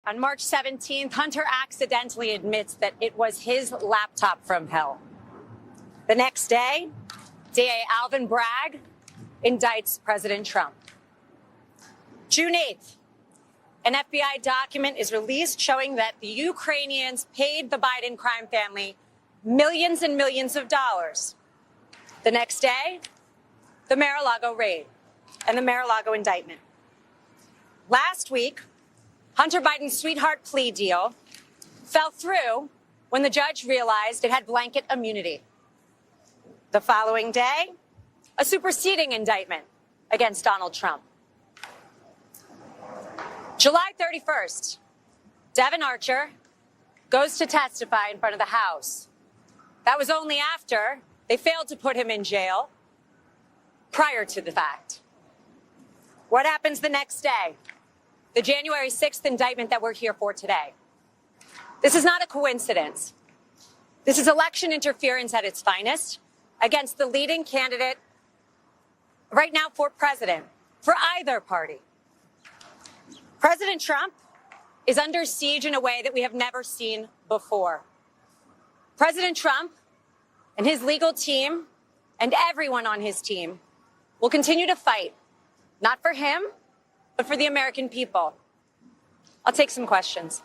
On March 17th, Hunter accidentally admits that it was his laptop from hell. The next day, DA Alvin Bragg indicts President Trump. June 8th, an FBI document is released showing that the Ukrainians paid the Biden crime family millions and millions of dollars. The next day, the Mar-a-Lago raid and the Mar-a-Lago indictment. Last week, Hunter Biden's sweetheart plea deal fell through when the judge realized it had blanket immunity. The following day, a superseding indictment against Donald Trump. July 31st, Devin Archer goes to testify in front of the House. That was only after they failed to put him in jail prior to the fact. What happens the next day? The January 6th indictment that we're here for today. This is not a coincidence. This is election interference at its finest against the leading candidate right now for president, for either party. President Trump is under siege in a way that we have never seen before. President Trump and his legal team and everyone on his team will continue to fight, not for him, but for the American people. I'll take some questions.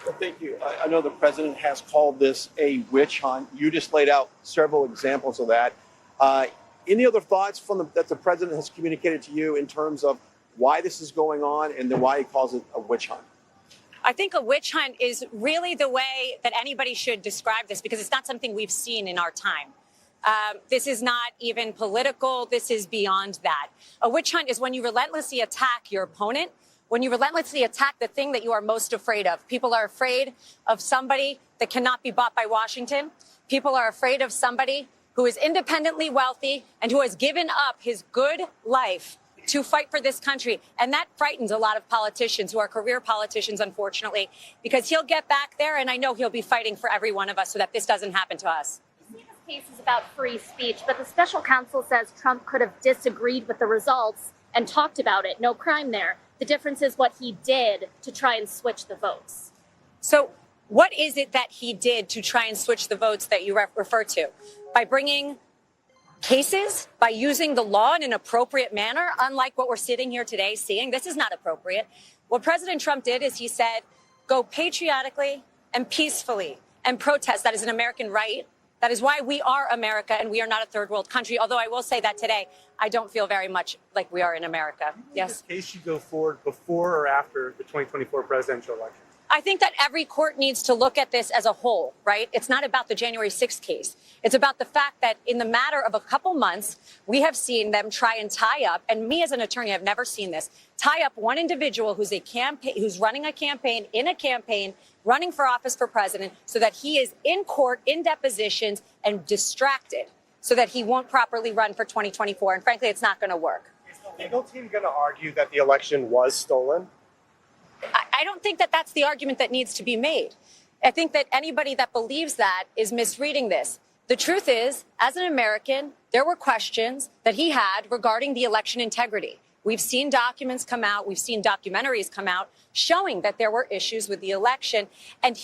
Well, thank you. I know the president has called this a witch hunt. You just laid out several examples of that. Any other thoughts that the president has communicated to you in terms of why this is going on and then why he calls it a witch hunt? I think a witch hunt is really the way that anybody should describe this, because it's not something we've seen in our time. This is not even political. This is beyond that. A witch hunt is when you relentlessly attack your opponent, when you relentlessly attack the thing that you are most afraid of. People are afraid of somebody that cannot be bought by Washington. People are afraid of somebody who is independently wealthy and who has given up his good life to fight for this country. And that frightens a lot of politicians who are career politicians, unfortunately, because he'll get back there, and I know he'll be fighting for every one of us so that this doesn't happen to us. This case is about free speech, but the special counsel says Trump could have disagreed with the results and talked about it. No crime there. The difference is what he did to try and switch the votes. So what is it that he did to try and switch the votes that you refer to? By bringing cases, by using the law in an appropriate manner, unlike what we're sitting here today seeing? This is not appropriate. What President Trump did is he said, go patriotically and peacefully and protest. That is an American right. That is why we are America and we are not a third world country. Although I will say that today, I don't feel very much like we are in America. Yes. This case should go forward before or after the 2024 presidential election? I think that every court needs to look at this as a whole, right? It's not about the January 6th case. It's about the fact that in the matter of a couple months, we have seen them try and tie up, and me as an attorney, I've never seen this, tie up one individual who's running a campaign, running for office for president, so that he is in court, in depositions, and distracted, so that he won't properly run for 2024. And frankly, it's not going to work. Is the legal team going to argue that the election was stolen? I don't think that that's the argument that needs to be made. I think that anybody that believes that is misreading this. The truth is, as an American, there were questions that he had regarding the election integrity. We've seen documents come out. We've seen documentaries come out showing that there were issues with the election. And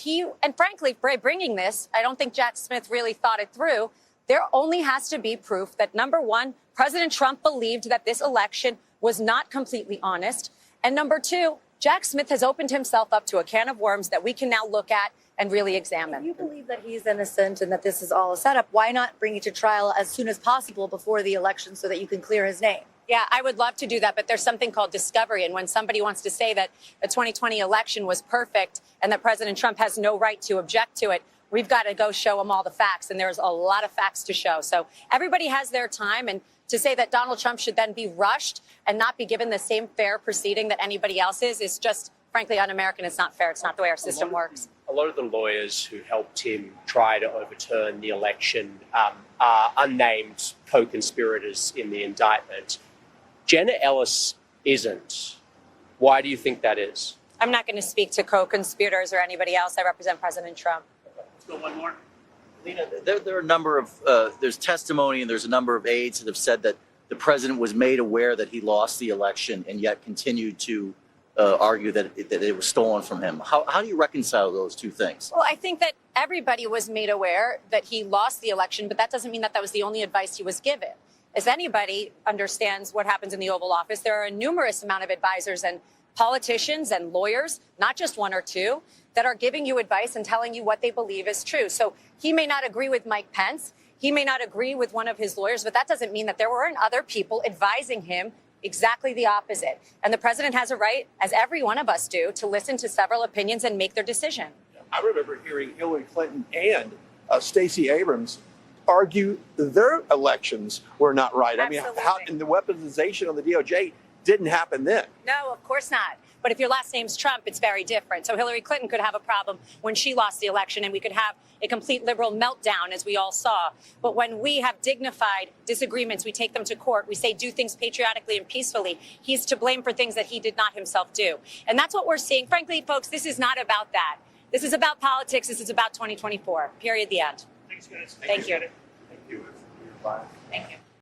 frankly, by bringing this, I don't think Jack Smith really thought it through. There only has to be proof that, number one, President Trump believed that this election was not completely honest. And number two, Jack Smith has opened himself up to a can of worms that we can now look at and really examine. If you believe that he's innocent and that this is all a setup, why not bring it to trial as soon as possible before the election so that you can clear his name? Yeah, I would love to do that, but there's something called discovery. And when somebody wants to say that the 2020 election was perfect and that President Trump has no right to object to it, we've got to go show them all the facts. And there's a lot of facts to show. So everybody has their time. And to say that Donald Trump should then be rushed and not be given the same fair proceeding that anybody else is just, frankly, un-American. It's not fair. It's not the way our system works. A lot of the lawyers who helped him try to overturn the election are unnamed co-conspirators in the indictment. Jenna Ellis isn't. Why do you think that is? I'm not going to speak to co-conspirators or anybody else. I represent President Trump. Let's go one more. Lena, there are a number of, there's testimony and there's a number of aides that have said that the president was made aware that he lost the election and yet continued to argue that it was stolen from him. How do you reconcile those two things? Well, I think that everybody was made aware that he lost the election, but that doesn't mean that that was the only advice he was given. As anybody understands what happens in the Oval Office, there are a numerous amount of advisors and politicians and lawyers, not just one or two, that are giving you advice and telling you what they believe is true. So he may not agree with Mike Pence. He may not agree with one of his lawyers, but that doesn't mean that there weren't other people advising him exactly the opposite. And the president has a right, as every one of us do, to listen to several opinions and make their decision. I remember hearing Hillary Clinton and Stacey Abrams argue their elections were not right. Absolutely. I mean, how, and the weaponization of the DOJ didn't happen then. No, of course not. But if your last name's Trump, it's very different. So Hillary Clinton could have a problem when she lost the election, and we could have a complete liberal meltdown, as we all saw. But when we have dignified disagreements, we take them to court. We say do things patriotically and peacefully. He's to blame for things that he did not himself do. And that's what we're seeing. Frankly, folks, this is not about that. This is about politics. This is about 2024. Period. The end. Thanks, guys. Thank you. Thank you. Thank you.